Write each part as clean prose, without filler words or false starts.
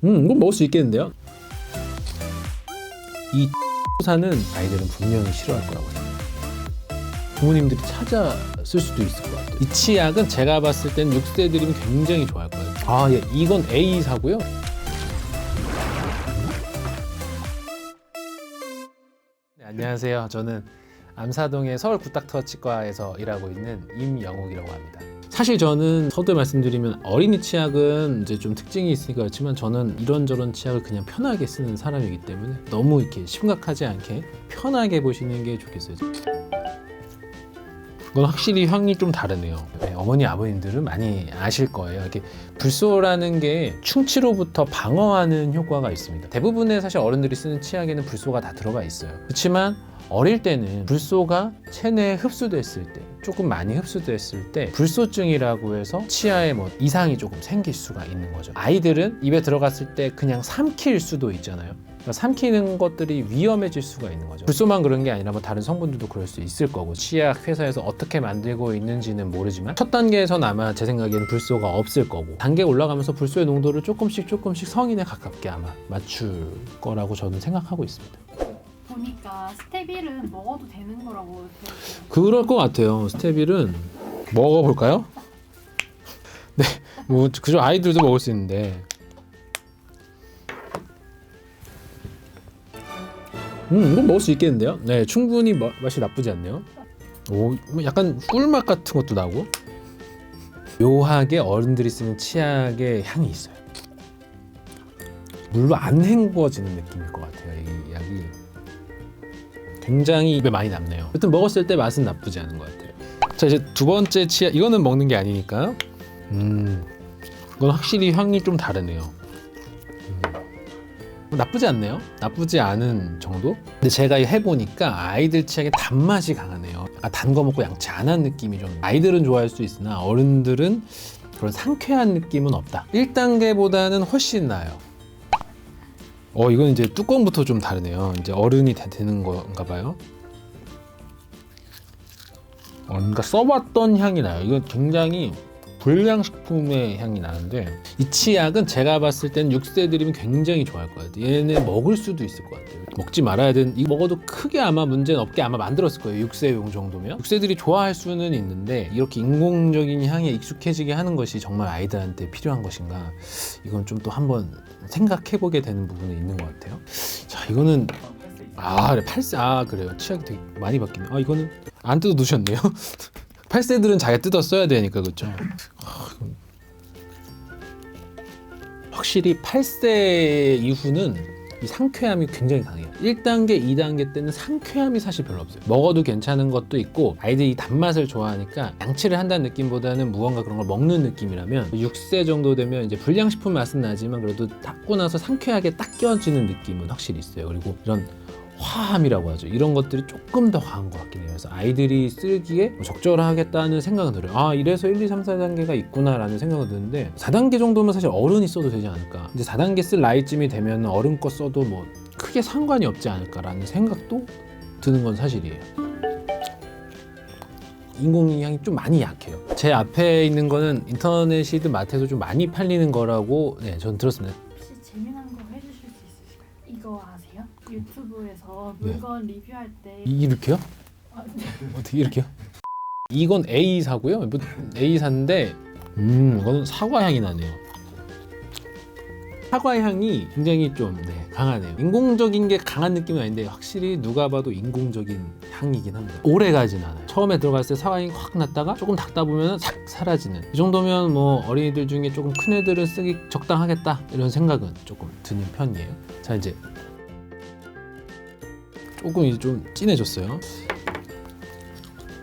이건 먹을 수 있겠는데요? 이 사는 아이들은 분명히 싫어할 거라고 생각해요. 부모님들이 찾아 쓸 수도 있을 것 같아요. 이 치약은 제가 봤을 땐 6세들이면 굉장히 좋아할 거예요. 아, 예, 이건 A사고요. 네, 안녕하세요. 저는 암사동의 서울구딱터치과에서 일하고 있는 임영욱이라고 합니다. 사실 저는 서두에 말씀드리면 어린이 치약은 이제 좀 특징이 있으니까 그렇지만 저는 이런저런 치약을 그냥 편하게 쓰는 사람이기 때문에 너무 이렇게 심각하지 않게 편하게 보시는 게 좋겠어요. 이건 확실히 향이 좀 다르네요. 네, 어머니 아버님들은 많이 아실 거예요. 이렇게 불소라는 게 충치로부터 방어하는 효과가 있습니다. 대부분의 사실 어른들이 쓰는 치약에는 불소가 다 들어가 있어요. 그렇지만 어릴 때는 불소가 체내에 흡수됐을 때, 조금 많이 흡수됐을 때 불소증이라고 해서 치아에 뭐 이상이 조금 생길 수가 있는 거죠. 아이들은 입에 들어갔을 때 그냥 삼킬 수도 있잖아요. 그러니까 삼키는 것들이 위험해질 수가 있는 거죠. 불소만 그런 게 아니라 뭐 다른 성분들도 그럴 수 있을 거고, 치약 회사에서 어떻게 만들고 있는지는 모르지만 첫 단계에서는 아마 제 생각에는 불소가 없을 거고, 단계 올라가면서 불소의 농도를 조금씩 성인에 가깝게 아마 맞출 거라고 저는 생각하고 있습니다. 보니까 스테빌은 먹어도 되는 거라고 들었어요. 그럴 것 같아요. 스테빌은 먹어볼까요? 네, 뭐 그저 아이들도 먹을 수 있는데. 이건 먹을 수 있겠는데요? 네, 충분히 맛이 나쁘지 않네요. 오, 약간 꿀맛 같은 것도 나고, 묘하게 어른들이 쓰는 치약의 향이 있어요. 물로 안 헹궈지는 느낌일 것 같아요. 이 약이 굉장히 입에 많이 남네요. 여튼 먹었을 때 맛은 나쁘지 않은 것 같아요. 자, 이제 두 번째 치약, 이거는 먹는 게 아니니까. 이건 확실히 향이 좀 다르네요. 나쁘지 않네요. 나쁘지 않은 정도? 근데 제가 해보니까 아이들 치약에 단맛이 강하네요. 단 거 먹고 양치 안 한 느낌이 좀, 아이들은 좋아할 수 있으나 어른들은 그런 상쾌한 느낌은 없다. 1단계보다는 훨씬 나아요. 이건 이제 뚜껑부터 좀 다르네요. 이제 어른이 되는 건가 봐요. 그러니까 써봤던 향이 나요. 이건 굉장히 불량식품의 향이 나는데, 이 치약은 제가 봤을 땐 6세들이면 굉장히 좋아할 것 같아요. 얘네 먹을 수도 있을 것 같아요. 먹지 말아야 되는, 이거 먹어도 크게 아마 문제는 없게 아마 만들었을 거예요. 6세용 정도면. 6세들이 좋아할 수는 있는데, 이렇게 인공적인 향에 익숙해지게 하는 것이 정말 아이들한테 필요한 것인가, 이건 좀 또 한번 생각해보게 되는 부분이 있는 것 같아요. 자, 이거는 그래, 8세, 그래요. 치약이 되게 많이 바뀌네. 이거는 안 뜯어 놓으셨네요. 8세들은 자기가 뜯어 써야 되니까, 그렇죠? 확실히 8세 이후는 이 상쾌함이 굉장히 강해요. 1단계, 2단계 때는 상쾌함이 사실 별로 없어요. 먹어도 괜찮은 것도 있고, 아이들이 단맛을 좋아하니까 양치를 한다는 느낌보다는 무언가 그런 걸 먹는 느낌이라면, 6세 정도 되면 이제 불량식품 맛은 나지만 그래도 닦고 나서 상쾌하게 딱 껴지는 느낌은 확실히 있어요. 그리고 이런 화함이라고 하죠. 이런 것들이 조금 더 강한 것 같긴 해요. 그래서 아이들이 쓰기에 적절하겠다는 생각은 들어요. 이래서 1, 2, 3, 4단계가 있구나라는 생각은 드는데, 4단계 정도면 사실 어른이 써도 되지 않을까. 이제 4단계 쓸 나이쯤이 되면 어른 거 써도 뭐 크게 상관이 없지 않을까라는 생각도 드는 건 사실이에요. 인공향이 좀 많이 약해요. 제 앞에 있는 거는 인터넷이든 마트에서 좀 많이 팔리는 거라고 저는 들었습니다. 혹시 재미난 거 해주실 수 있으실까요? 이거 아세요? 유튜브에서 물건 리뷰할 때 이렇게요? 네. 어떻게 이렇게요? 이건 A사고요. A사인데 이거는 사과 향이 나네요. 사과 향이 굉장히 좀 강하네요. 인공적인 게 강한 느낌은 아닌데 확실히 누가 봐도 인공적인 향이긴 합니다. 오래 가진 않아요. 처음에 들어갔을 때 사과 향이 확 났다가 조금 닦다 보면 싹 사라지는, 이 정도면 뭐 어린이들 중에 조금 큰 애들은 쓰기 적당하겠다 이런 생각은 조금 드는 편이에요. 자, 이제 조금 이제 좀 진해졌어요.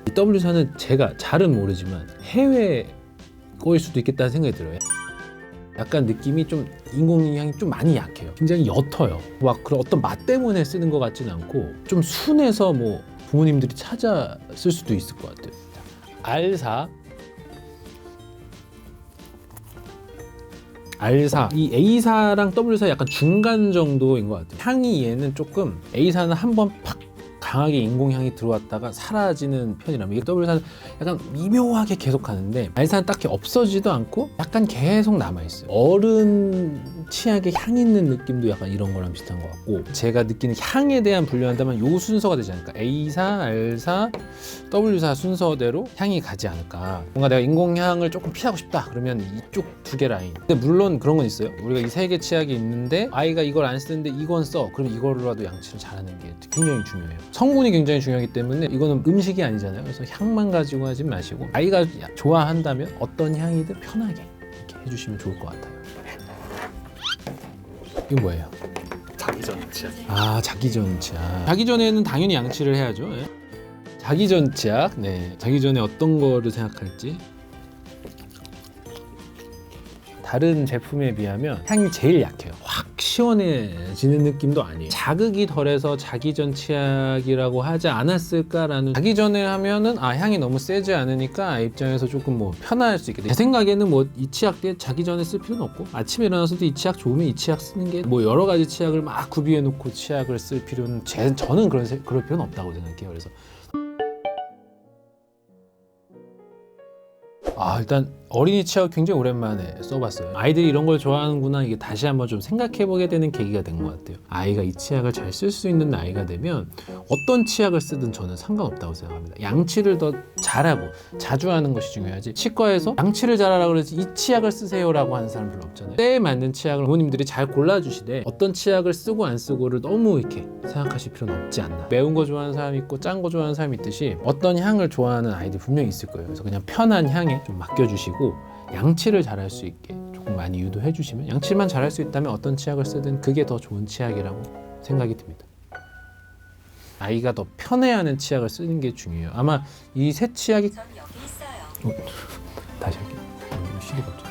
이 W사는 제가 잘은 모르지만 해외 거일 수도 있겠다는 생각이 들어요. 약간 느낌이 좀 인공향이 좀 많이 약해요. 굉장히 옅어요. 막 그런 어떤 맛 때문에 쓰는 것 같지는 않고, 좀 순해서 뭐 부모님들이 찾아 쓸 수도 있을 것 같아요. R사, 이 A사랑 W사 약간 중간 정도인 것 같아요. 향이 얘는 조금, A사는 한번 팍 강하게 인공향이 들어왔다가 사라지는 편이라면 이게 W사는 약간 미묘하게 계속 가는데 알사는 딱히 없어지도 않고 약간 계속 남아있어요. 어른 치약의 향 있는 느낌도 약간 이런 거랑 비슷한 것 같고 제가 느끼는 향에 대한 분류한다면 요 순서가 되지 않을까. A사, R사, W사 순서대로 향이 가지 않을까. 뭔가 내가 인공향을 조금 피하고 싶다 그러면 이쪽 두 개 라인. 근데 물론 그런 건 있어요. 우리가 이 세 개 치약이 있는데 아이가 이걸 안 쓰는데 이건 써. 그럼 이거로라도 양치를 잘하는 게 굉장히 중요해요. 성분이 굉장히 중요하기 때문에 이거는 음식이 아니잖아요. 그래서 향만 가지고 하지 마시고 아이가 좋아한다면 어떤 향이든 편하게 이렇게 해주시면 좋을 것 같아요. 이거 뭐예요? 자기 전 치약. 아, 자기 전 치약. 자기 전에는 당연히 양치를 해야죠. 예. 자기 전 치약. 네. 자기 전에 어떤 거를 생각할지. 다른 제품에 비하면 향이 제일 약해요. 확 시원해지는 느낌도 아니에요. 자극이 덜해서 자기 전 치약이라고 하지 않았을까라는. 자기 전에 하면은 향이 너무 세지 않으니까 아이 입장에서 조금 뭐 편할 수 있겠다. 제 생각에는 뭐 이 치약 때 자기 전에 쓸 필요는 없고 아침에 일어나서도 이 치약 좋으면 이 치약 쓰는 게 뭐 여러 가지 치약을 막 구비해 놓고 치약을 쓸 필요는 저는 그럴 필요는 없다고 생각해요. 그래서 일단 어린이 치약 굉장히 오랜만에 써봤어요. 아이들이 이런 걸 좋아하는구나 이게 다시 한번 좀 생각해보게 되는 계기가 된 것 같아요. 아이가 이 치약을 잘 쓸 수 있는 나이가 되면 어떤 치약을 쓰든 저는 상관없다고 생각합니다. 양치를 더 잘하고 자주 하는 것이 중요하지 치과에서 양치를 잘하라고 그래서 이 치약을 쓰세요라고 하는 사람 별로 없잖아요. 때에 맞는 치약을 부모님들이 잘 골라주시되 어떤 치약을 쓰고 안 쓰고를 너무 이렇게 생각하실 필요는 없지 않나. 매운 거 좋아하는 사람이 있고 짠 거 좋아하는 사람이 있듯이 어떤 향을 좋아하는 아이들 분명히 있을 거예요. 그래서 그냥 편한 향에 좀 맡겨주시고 양치를 잘할 수 있게 조금 많이 유도해 주시면 양치만 잘할 수 있다면 어떤 치약을 쓰든 그게 더 좋은 치약이라고 생각이 듭니다. 아이가 더 편해하는 치약을 쓰는 게 중요해요. 아마 이 세 치약이 전 여기 있어요. 다시 할게요. 시리가 없죠.